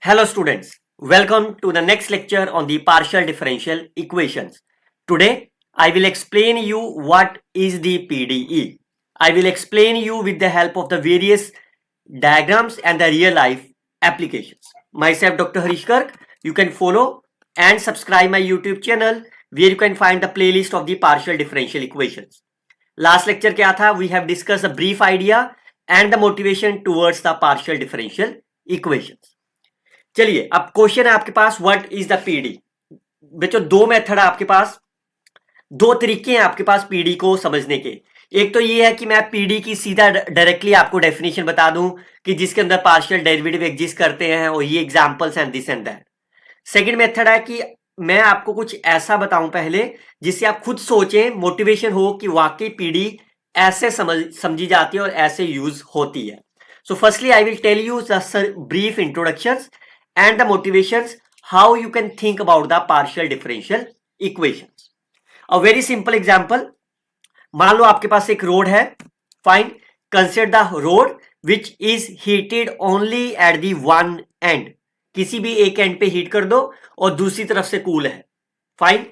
Hello students, welcome to the next lecture on the partial differential equations. Today I will explain you what is the PDE. I will explain you with the help of the various diagrams and the real life applications. Myself Dr. Harish Garg. You can follow and subscribe my YouTube channel where you can find the playlist of the partial differential equations. Last lecture क्या था? We have discussed a brief idea and the motivation towards the partial differential equations. चलिए अब question है आपके पास what is the PD. बच्चों दो method है आपके पास, दो तरीके हैं आपके पास पीडी को समझने के। एक तो ये है कि मैं पीडी की सीधा डायरेक्टली आपको डेफिनेशन बता दूं कि जिसके अंदर पार्शियल डेरिवेटिव एग्जिस्ट करते हैं और ये examples and this and that. Second method है कि मैं आपको कुछ ऐसा बताऊं पहले जिससे आप खुद सोचें, मोटिवेशन हो कि वाकई पीडी ऐसे समझी जाती है और ऐसे यूज होती है। So firstly I will tell you the brief introductions and the motivations how you can think about the partial differential equations. A very simple example, मान लो आपके पास एक रोड है, fine, consider the road which is heated only at the one end. किसी भी एक and पे heat कर दो और दूसरी तरफ से कूल है, fine.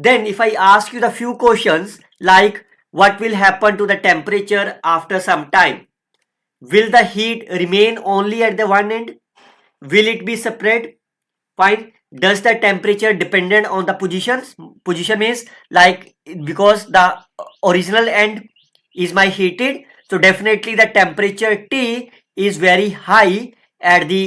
Then if I ask you the few questions like what will happen to the temperature after some time, will the heat remain only at the one end? Will it be spread? Fine. Does the temperature dependent on the positions? Position means like because the original end is my heated, so definitely the temperature T is very high at the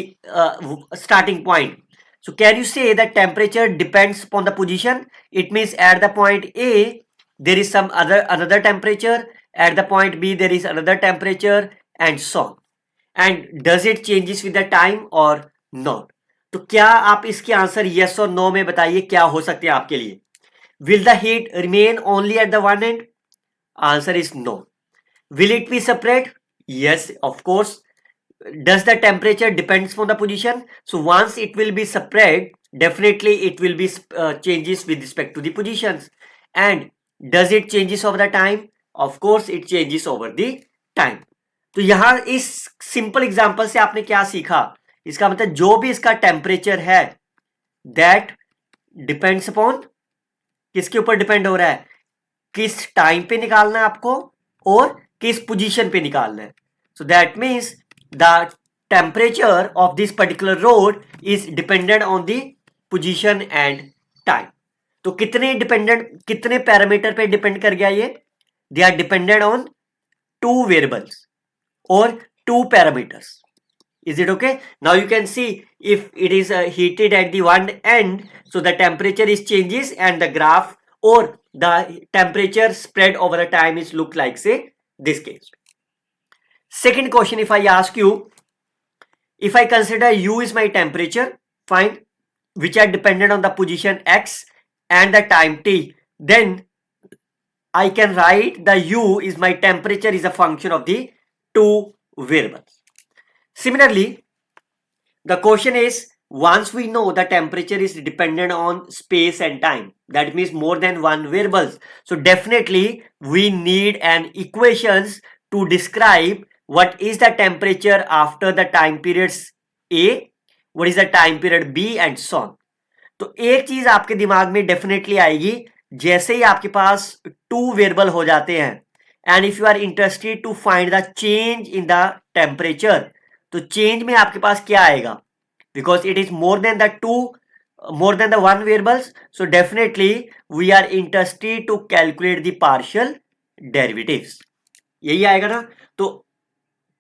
starting point. So can you say that temperature depends upon the position? It means at the point A there is some another temperature, at the point B there is another temperature, and so on. And does it changes with the time or not? तो क्या आप इसके answer yes और no में बताइए क्या हो सकते हैं आपके लिए। Will the heat remain only at the one end? Answer is no. Will it be spread? Yes, of course. Does the temperature depends on the position? So once it will be spread, definitely it will be changes with respect to the positions. And does it changes over the time? Of course it changes over the time. तो यहां इस simple example से आपने क्या सीखा? इसका मतलब जो भी इसका टेम्परेचर है दैट डिपेंड्स अपॉन, किसके ऊपर डिपेंड हो रहा है? किस टाइम पे निकालना है आपको और किस पोजीशन पे निकालना है। So that means the temperature of this particular rod is dependent on the position and time. तो कितने पैरामीटर पे डिपेंड कर गया ये? They are dependent on two variables or two parameters. Is it okay? Now you can see if it is heated at the one end, so the temperature is changes and the graph or the temperature spread over the time is look like say this case. Second question, if I ask you, if I consider U is my temperature, fine, which are dependent on the position X and the time T, then I can write the U is my temperature is a function of the two variables. Similarly, the question is, once we know the temperature is dependent on space and time, that means more than one variables, so definitely we need an equations to describe what is the temperature after the time periods A, what is the time period B and so on. तो एक चीज आपके दिमाग में definitely आएगी, जैसे ही आपके पास two variable हो जाते हैं and if you are interested to find the change in the temperature, तो change में आपके पास क्या आएगा? Because it is more than the one variables, so definitely we are interested to calculate the partial derivatives. यही आएगा ना? तो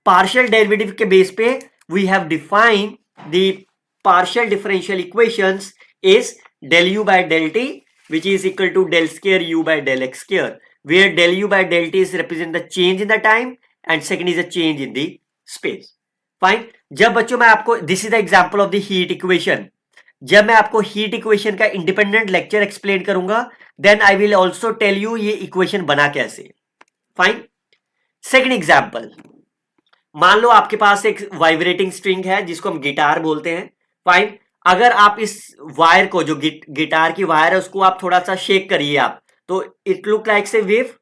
partial derivative के बेस पे we have defined the partial differential equations is del u by del t, which is equal to del square u by del x square, where del u by del t is represent the change in the time and second is a change in the space. Fine. जब बच्चों मैं आपको this is the example of the heat equation, जब मैं आपको heat equation का independent lecture explain करूंगा, then I will also tell you ये equation बना कैसे. Fine. Second example, मान लो आपके पास एक वाइब्रेटिंग स्ट्रिंग है जिसको हम गिटार बोलते हैं. फाइन. अगर आप इस वायर को, जो गिटार की वायर है, उसको आप थोड़ा सा शेक करिए आप, तो it look like say wave.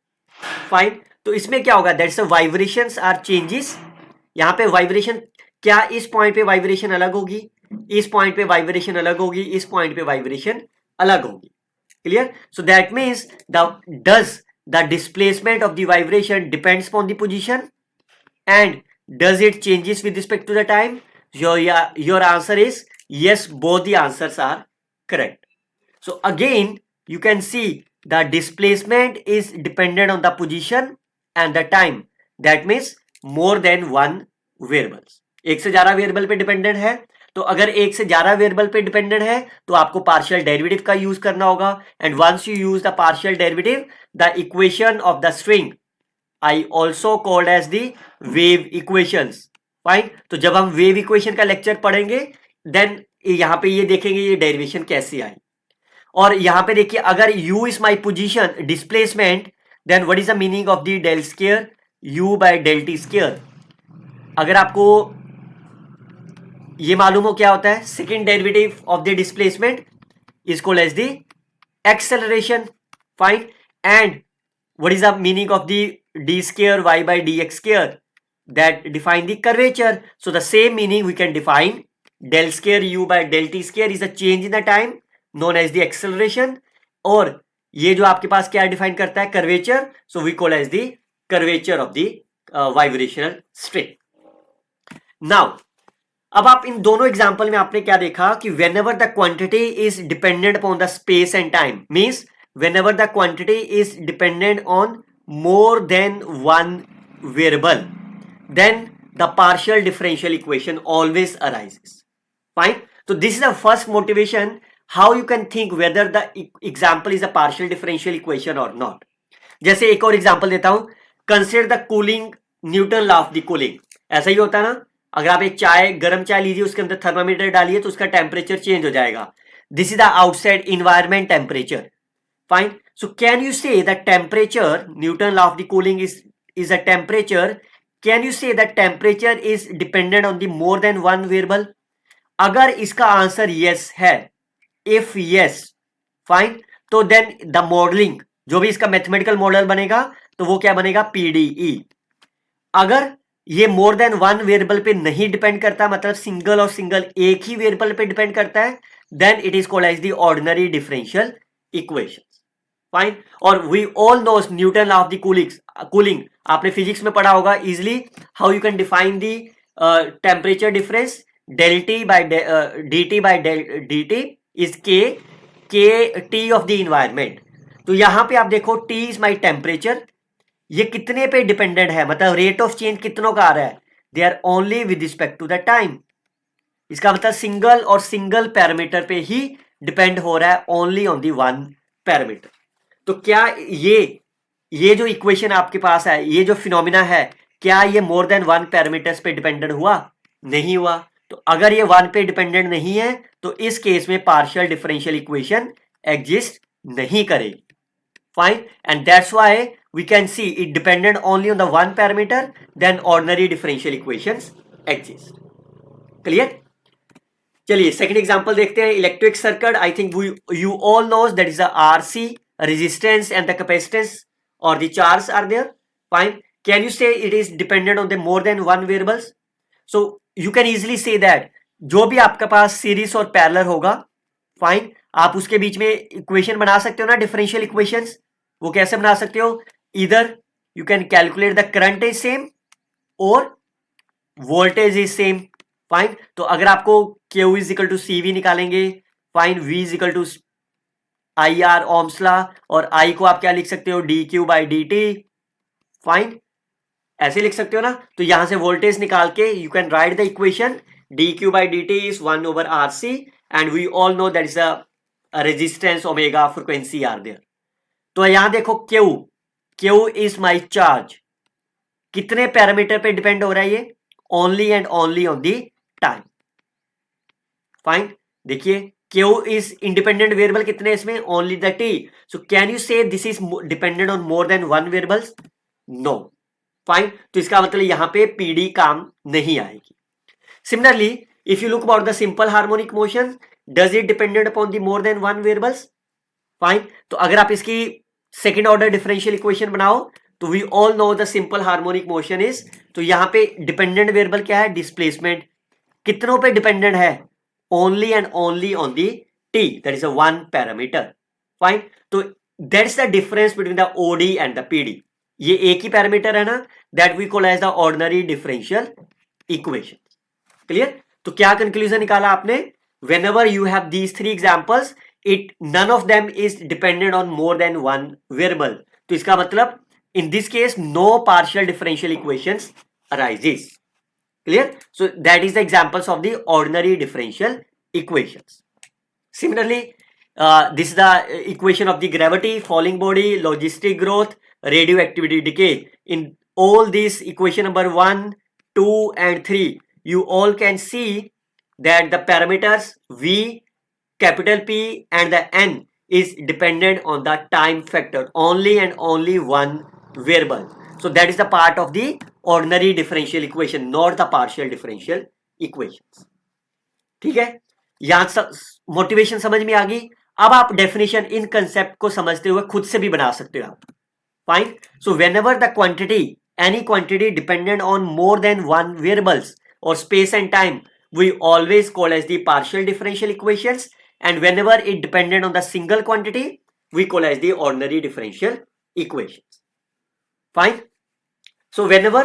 Fine. तो इसमें क्या होगा? That's a vibrations are changes. यहाँ पे वाइब्रेशन, क्या इस पॉइंट पे वाइब्रेशन अलग होगी? इस पॉइंट पे वाइब्रेशन अलग होगी, इस पॉइंट पे वाइब्रेशन अलग होगी। Clear? So that means the displacement of the vibration depends upon the position and does it changes with respect to the time? Your answer is yes, both the answers are correct. So again you can see the displacement is dependent on the position and the time. That means more than one variables. एक से ज्यादा variable पे dependent है, तो अगर एक से ज्यादा वेरिएबल पे डिपेंडेंट है तो आपको पार्शियल डेरिवेटिव का यूज करना होगा। And once you use the partial derivative, the equation of the string I also called as the wave equations. Fine. तो जब हम वेव इक्वेशन का लेक्चर पढ़ेंगे देन यहां पे ये देखेंगे ये डेरिवेशन कैसे आई। और यहां पे देखिए अगर u is my position displacement, then what is the meaning of the del square u by del T square. अगर आपको ये मालूम हो क्या होता है, second derivative of the displacement is called as the acceleration. Fine. And what is the meaning of the d square y by dx square? That define the curvature. So the same meaning we can define del square u by del t square is a change in the time known as the acceleration. और ये जो आपके पास क्या define करता है, curvature. So we call as the curvature of the vibrational string. Now अब आप इन दोनों एग्जाम्पल में आपने क्या देखा कि whenever the quantity is dependent upon the space and time, means whenever the quantity is dependent on more than one variable, then the partial differential equation always arises. Fine. So this is the first motivation how you can think whether the example is a partial differential equation or not. जैसे एक और example देता हूं, consider the cooling, Newton law of the cooling. ऐसा ही होता है ना, अगर आप एक चाय, गर्म चाय लीजिए, उसके अंदर थर्मामीटर डालिए तो उसका टेम्परेचर चेंज हो जाएगा। This is the outside environment temperature. Fine. So can you say that temperature, Newton law of the cooling is a temperature. Can you say that temperature is dependent on the more than one variable? अगर इसका answer yes है, if yes, fine, तो then the modeling, जो भी इसका mathematical model बनेगा तो वो क्या बनेगा, PDE। अगर ये मोर देन वन वेरिएबल पे नहीं डिपेंड करता, मतलब सिंगल और सिंगल एक ही वेरिएबल पे डिपेंड करता है, then it is called as the ordinary differential equation. Fine. और we all know Newton law of the cooling आपने फिजिक्स में पढ़ा होगा easily, how you can define the temperature difference, del T by D T by D T is K T of the environment. तो यहां पे आप देखो T is my temperature, ये कितने पे डिपेंडेंट है, मतलब रेट ऑफ चेंज कितनों का आ रहा है, they are only with respect to the time. इसका मतलब सिंगल और सिंगल पैरामीटर पे ही डिपेंड हो रहा है, only on the one parameter. तो क्या ये जो इक्वेशन आपके पास है, ये जो फिनोमिना है, क्या ये मोर देन वन पैरामीटर्स पे डिपेंडेंट हुआ? नहीं हुआ। तो अगर ये वन पे डिपेंडेंट नहीं है तो इस केस में पार्शियल डिफरेंशियल इक्वेशन एग्जिस्ट नहीं करेगी। Fine. And that's why we can see it dependent only on the one parameter, then ordinary differential equations exist. Clear? चलिए सेकंड एग्जांपल देखते हैं। Electric circuit, I think you all knows that is the RC, resistance and the capacitance or the charge are there. Fine. Can you say it is dependent on the more than one variables? So you can easily say that जो भी आपके पास series और parallel होगा, fine, आप उसके बीच में equation बना सकते हो ना, डिफरेंशियल इक्वेशंस। वो कैसे बना सकते हो? इधर you can calculate the current is same और वोल्टेज इज सेम। फाइन। तो अगर आपको Q is equal to CV निकालेंगे, fine, V is equal to IR ohms law, और I को आप क्या लिख सकते हो, dQ बाई dt। फाइन, ऐसे लिख सकते हो ना। तो यहां से वोल्टेज निकाल के you can write the equation dQ by dt is 1 over RC and we all know that is a resistance omega, frequency are there. तो यहां देखो Q इज माई चार्ज, कितने पैरामीटर पे डिपेंड हो रहा है ये? Only and only on the time. Fine. देखिए Q is independent variable कितने इसमें? Only the T. So can you say this is dependent on more than one variables? No. Fine. तो इसका मतलब यहां पे PD काम नहीं आएगी। Similarly, if you look about the simple harmonic motion, does it dependent upon the more than one variables? Fine. तो अगर आप इसकी सेकेंड ऑर्डर डिफरेंशियल इक्वेशन बनाओ तो we all know the simple harmonic motion is, तो यहां पे dependent variable क्या है? डिस्प्लेसमेंट। कितनों पे डिपेंडेंट है? only and only on the t, that is a one parameter. Fine. तो that's the difference between the OD and the PD. ये एक ही पैरामीटर है ना, that we call as the ordinary differential equation. Clear? तो क्या conclusion निकाला आपने? Whenever you have these three examples, none of them is dependent on more than one variable. तो इसका मतलब in this case no partial differential equations arises. Clear? So that is the examples of the ordinary differential equations. Similarly, this is the equation of the gravity, falling body, logistic growth, radioactivity decay. In all these equation number 1, 2 and 3, you all can see that the parameters V, capital P and the N is dependent on the time factor, only and only one variable. So that is the part of the ordinary differential equation, not the partial differential equations. ठीक है, यहां motivation समझ में आ गई. अब आप definition in concept को समझते हुए खुद से भी बना सकते हो आप. Fine. So whenever the quantity, any quantity dependent on more than one variables or space and time, we always call as the partial differential equations, and whenever it dependent on the single quantity, we call as the ordinary differential equations. Fine. So whenever,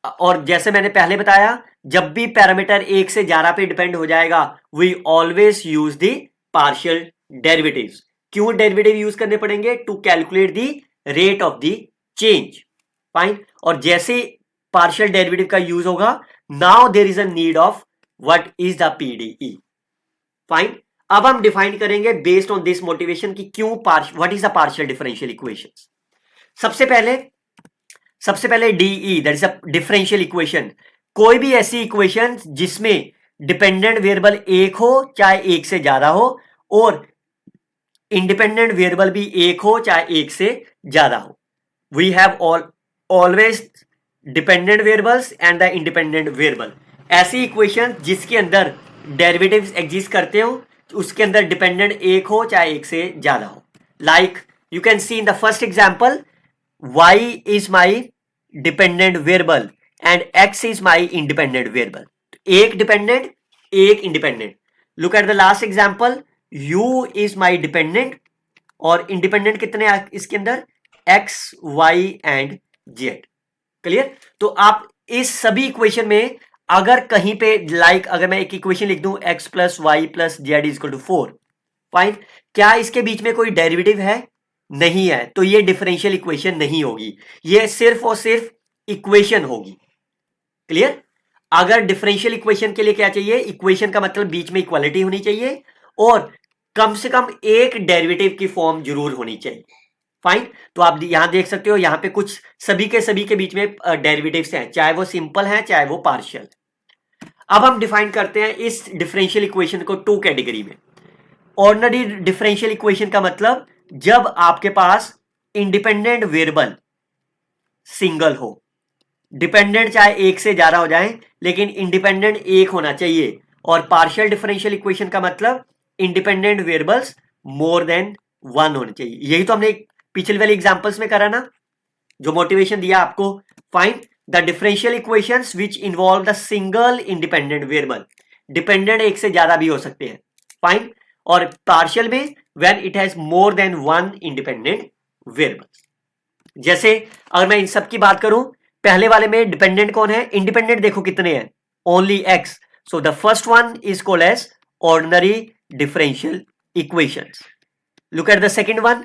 और जैसे मैंने पहले बताया, जब भी parameter एक से ज्यादा पे डिपेंड हो जाएगा, we always use the partial derivatives. क्यों डेरिवेटिव यूज करने पड़ेंगे? To calculate the rate of the change. Fine. और जैसे पार्शियल डेरिवेटिव का यूज होगा, now there is a need of what is the PDE. Fine. अब हम डिफाइन करेंगे बेस्ड ऑन दिस मोटिवेशन कि क्यों what is the partial differential equations. सबसे पहले DE, that is a differential equation. कोई भी ऐसी इक्वेशन जिसमें डिपेंडेंट वेरिएबल एक हो चाहे एक से ज्यादा हो, और इंडिपेंडेंट वेरिएबल भी एक हो चाहे एक से ज्यादा हो. We have always dependent variables and the independent variable. ऐसी इक्वेशन जिसके अंदर डेरिवेटिव्स एग्जिस्ट करते हो, उसके अंदर डिपेंडेंट एक हो चाहे एक से ज्यादा हो. Like you can see in the first example, y is my dependent variable and x is my independent variable. एक डिपेंडेंट एक independent. Look at the last example, u is my dependent और इंडिपेंडेंट कितने इसके अंदर? x, y and z. Clear? तो आप इस सभी इक्वेशन में अगर कहीं पे अगर मैं एक इक्वेशन लिख दूं x plus y plus z is equal to 4, fine. क्या इसके बीच में कोई डेरिवेटिव है? नहीं है. तो ये डिफरेंशियल इक्वेशन नहीं होगी, ये सिर्फ और सिर्फ इक्वेशन होगी. क्लियर? अगर डिफरेंशियल इक्वेशन के लिए क्या चाहिए? इक्वेशन का मतलब बीच में इक्वालिटी होनी चाहिए और कम से कम एक डेरिवेटिव की फॉर्म जरूर होनी चाहिए. फाइन. तो आप यहां देख सकते हो, यहां पे कुछ सभी के बीच में डेरिवेटिव्स हैं, चाहे वो सिंपल हैं चाहे वो पार्शियल. अब हम डिफाइन करते हैं इस डिफरेंशियल इक्वेशन को टू कैटेगरी में. ऑर्डिनरी डिफरेंशियल इक्वेशन का मतलब जब आपके पास इंडिपेंडेंट वेरिएबल सिंगल हो, डिपेंडेंट चाहे एक से ज्यादा हो जाए लेकिन इंडिपेंडेंट एक होना चाहिए. और पार्शियल डिफरेंशियल इक्वेशन का मतलब independent variables more than one होने चाहिए. यही तो हमने पिछले वाले एग्जांपल्स में करा ना, जो मोटिवेशन दिया आपको. Find the differential equations which involve the single independent variable. Dependent एक से ज्यादा भी हो सकते हैं. फाइन. और पार्शियल में when it has more than one independent variable. जैसे अगर मैं इन सब की बात करूं, पहले वाले में डिपेंडेंट कौन है? इंडिपेंडेंट देखो कितने हैं, only X. So the first one is called as ordinary differential equations. Look at the second one.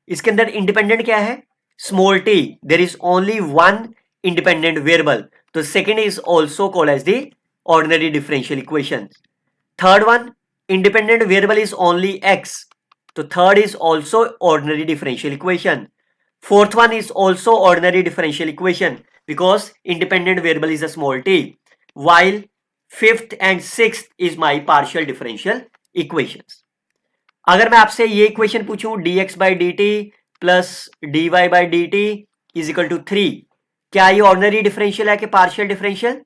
इसके अंदर इंडिपेंडेंट क्या है? Small T. There is only one independent variable. तो second is also called as the ordinary differential equation. Third one, independent variable is only x, so third is also ordinary differential equation. Fourth one is also ordinary differential equation because independent variable is a small t, while fifth and sixth is my partial differential equations. अगर मैं आपसे ये equation पूछूं dx by dt plus dy by dt is equal to 3, क्या ये ordinary differential है कि partial differential?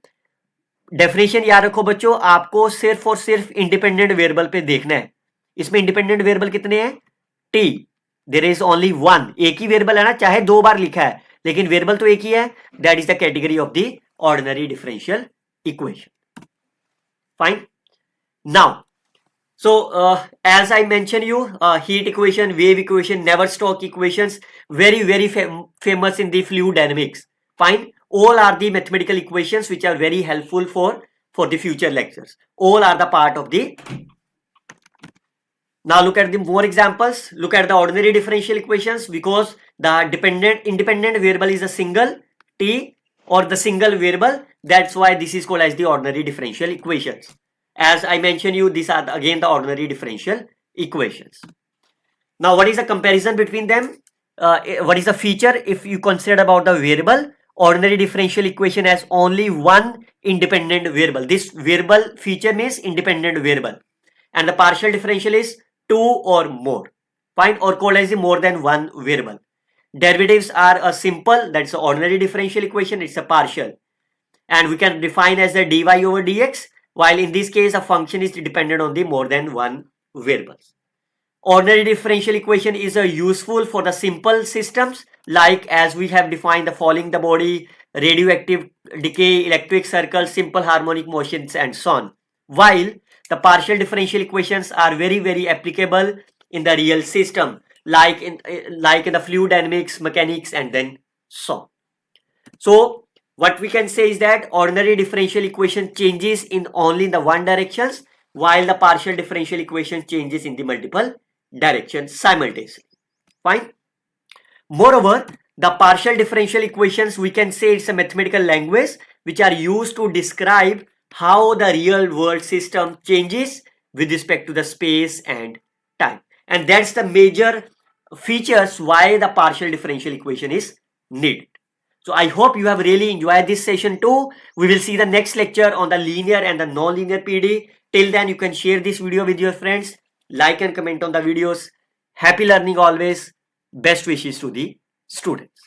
Definition याद रखो बच्चों, आपको सिर्फ और सिर्फ इंडिपेंडेंट वेरिएबल पे देखना है. इसमें इंडिपेंडेंट वेरिएबल कितने हैं? T. There is only one. एक ही वेरिएबल है ना, चाहे दो बार लिखा है लेकिन वेरिएबल तो एक ही है. That is the category of the ordinary differential equation. Fine. Now So as I mentioned you, heat equation, wave equation, Navier-Stokes equations, very famous in the fluid dynamics. Fine. All are the mathematical equations which are very helpful for the future lectures. All are the part of the. Now look at the more examples. Look at the ordinary differential equations, because the independent variable is a single t or the single variable. That's why this is called as the ordinary differential equations. As I mentioned you, these are again the ordinary differential equations. Now what is the comparison between them? What is the feature if you consider about the variable? Ordinary differential equation has only one independent variable. This variable feature means independent variable, and the partial differential is two or more. Fine, or called as the more than one variable. Derivatives are a simple, that's an ordinary differential equation, it's a partial, and we can define as the dy over dx, while in this case a function is dependent on the more than one variables. Ordinary differential equation is useful for the simple systems, like as we have defined the falling the body, radioactive decay, electric circles, simple harmonic motions, and so on. While the partial differential equations are very applicable in the real system, like in the fluid dynamics, mechanics, and then so on. So what we can say is that ordinary differential equation changes in only the one directions, while the partial differential equation changes in the multiple directions simultaneously. Fine. Moreover, the partial differential equations, we can say it's a mathematical language which are used to describe how the real world system changes with respect to the space and time. And that's the major features why the partial differential equation is needed. So I hope you have really enjoyed this session too. We will see the next lecture on the linear and the non-linear PD. Till then, you can share this video with your friends, like and comment on the videos. Happy learning always. Best wishes to the students.